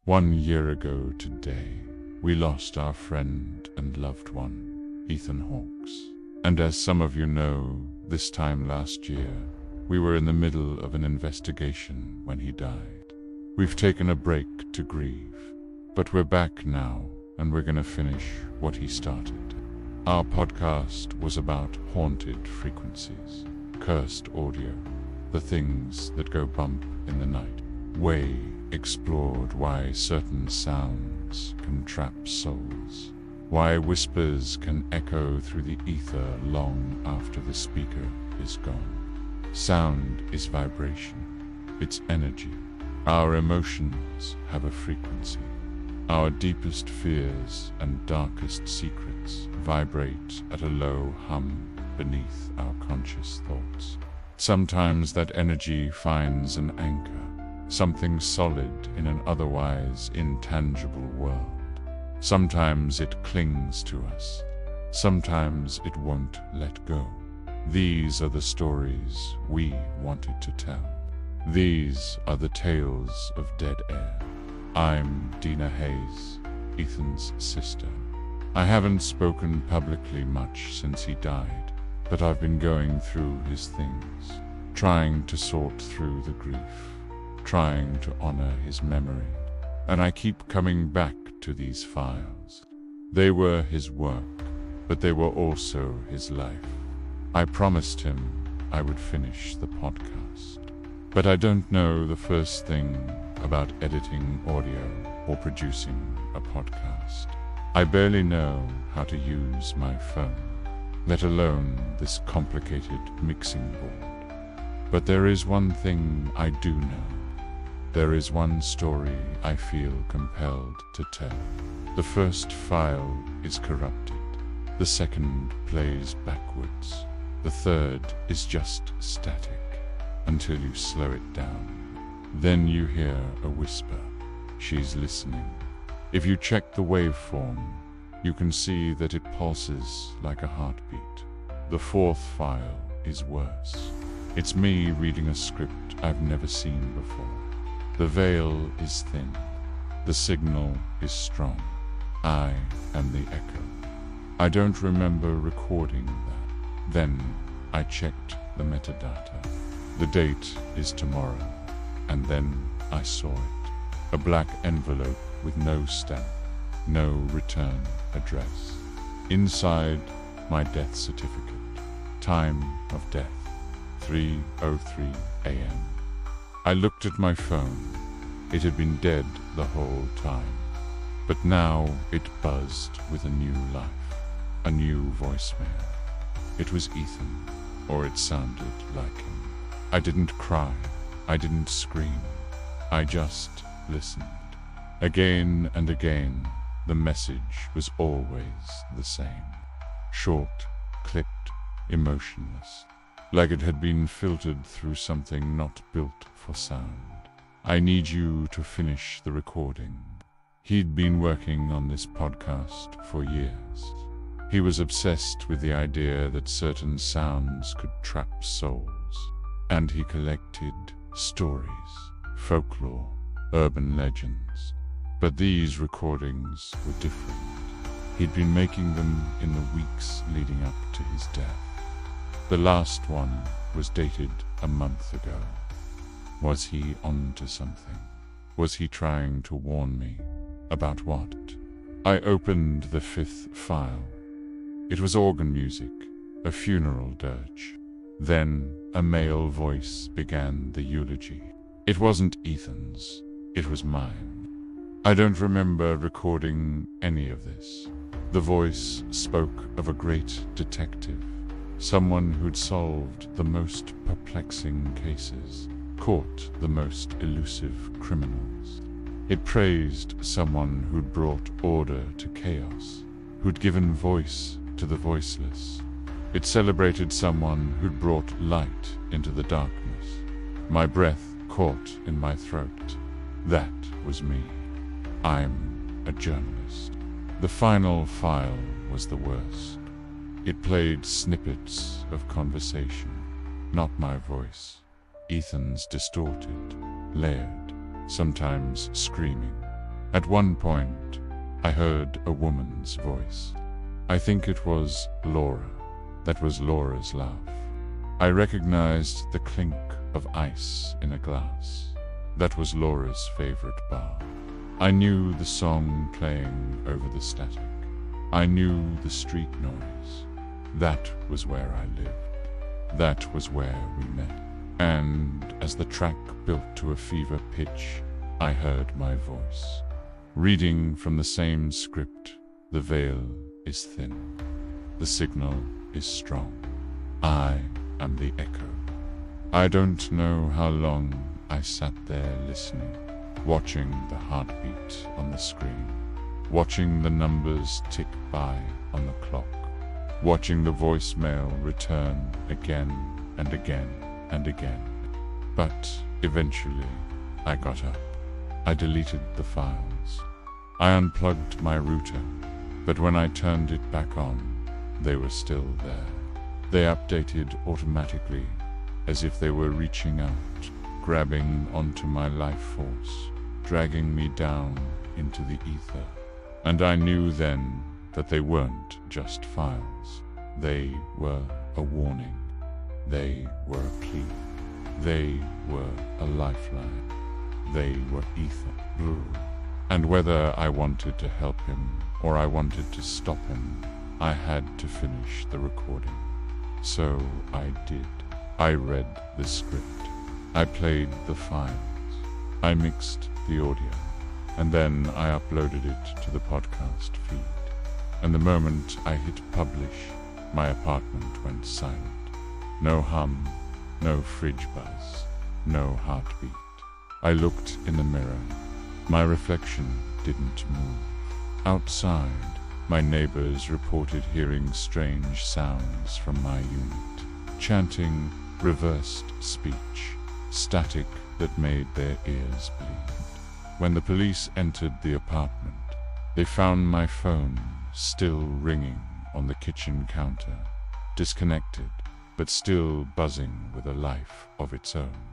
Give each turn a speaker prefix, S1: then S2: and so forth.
S1: 1 year ago today, we lost our friend and loved one, Ethan Hawks. And as some of you know, this time last year, we were in the middle of an investigation when he died. We've taken a break to grieve, but we're back now, and we're gonna finish what he started. Our podcast was about haunted frequencies, cursed audio, the things that go bump in the night. Way explored why certain sounds can trap souls, why whispers can echo through the ether long after the speaker is gone. Sound is vibration, it's energy. Our emotions have a frequency. Our deepest fears and darkest secrets vibrate at a low hum beneath our conscious thoughts. Sometimes that energy finds an anchor, something solid in an otherwise intangible world. Sometimes it clings to us. Sometimes it won't let go. These are the stories we wanted to tell. These are the tales of dead air. I'm Dina Hayes, Ethan's sister. I haven't spoken publicly much since he died, but I've been going through his things, trying to sort through the grief, trying to honor his memory, and I keep coming back to these files. They were his work, but they were also his life. I promised him I would finish the podcast, but I don't know the first thing about editing audio or producing a podcast. I barely know how to use my phone, let alone this complicated mixing board. But there is one thing I do know. There is one story I feel compelled to tell. The first file is corrupted. The second plays backwards. The third is just static until you slow it down. Then you hear a whisper. She's listening. If you check the waveform, you can see that it pulses like a heartbeat. The fourth file is worse. It's me reading a script I've never seen before. The veil is thin. The signal is strong. I am the echo. I don't remember recording that. Then I checked the metadata. The date is tomorrow. And then I saw it. A black envelope with no stamp, no return address. Inside, my death certificate. Time of death, 3:03 a.m. I looked at my phone. It had been dead the whole time. But now it buzzed with a new life, a new voicemail. It was Ethan, or it sounded like him. I didn't cry. I didn't scream. I just listened. Again and again, the message was always the same. Short, clipped, emotionless, like it had been filtered through something not built for sound. I need you to finish the recording. He'd been working on this podcast for years. He was obsessed with the idea that certain sounds could trap souls, and he collected stories, folklore, urban legends. But these recordings were different. He'd been making them in the weeks leading up to his death. The last one was dated a month ago. Was he onto something? Was he trying to warn me? About what? I opened the fifth file. It was organ music, a funeral dirge. Then a male voice began the eulogy. It wasn't Ethan's, it was mine. I don't remember recording any of this. The voice spoke of a great detective, someone who'd solved the most perplexing cases, caught the most elusive criminals. It praised someone who'd brought order to chaos, who'd given voice to the voiceless. It celebrated someone who'd brought light into the darkness. My breath caught in my throat. That was me. I'm a journalist. The final file was the worst. It played snippets of conversation, not my voice. Ethan's distorted, layered, sometimes screaming, At one point, I heard a woman's voice. I think it was Laura. That was Laura's laugh. I recognized the clink of ice in a glass. That was Laura's favorite bar. I knew the song playing over the static. I knew the street noise. That was where I lived. That was where we met. And as the track built to a fever pitch, I heard my voice. Reading from the same script, the veil is thin. The signal is strong. I am the echo. I don't know how long I sat there listening, watching the heartbeat on the screen, watching the numbers tick by on the clock, watching the voicemail return again and again and again. But eventually, I got up. I deleted the files. I unplugged my router, but when I turned it back on, they were still there. They updated automatically, as if they were reaching out, grabbing onto my life force, dragging me down into the ether. And I knew then that they weren't just files. They were a warning. They were a plea. They were a lifeline. They were ether. And whether I wanted to help him or I wanted to stop him, I had to finish the recording. So I did. I read the script. I played the files. I mixed the audio. And then I uploaded it to the podcast feed. And the moment I hit publish, my apartment went silent. No hum, no fridge buzz, no heartbeat. I looked in the mirror. My reflection didn't move. Outside, my neighbors reported hearing strange sounds from my unit, chanting reversed speech, static that made their ears bleed. When the police entered the apartment, they found my phone still ringing on the kitchen counter, disconnected, but still buzzing with a life of its own.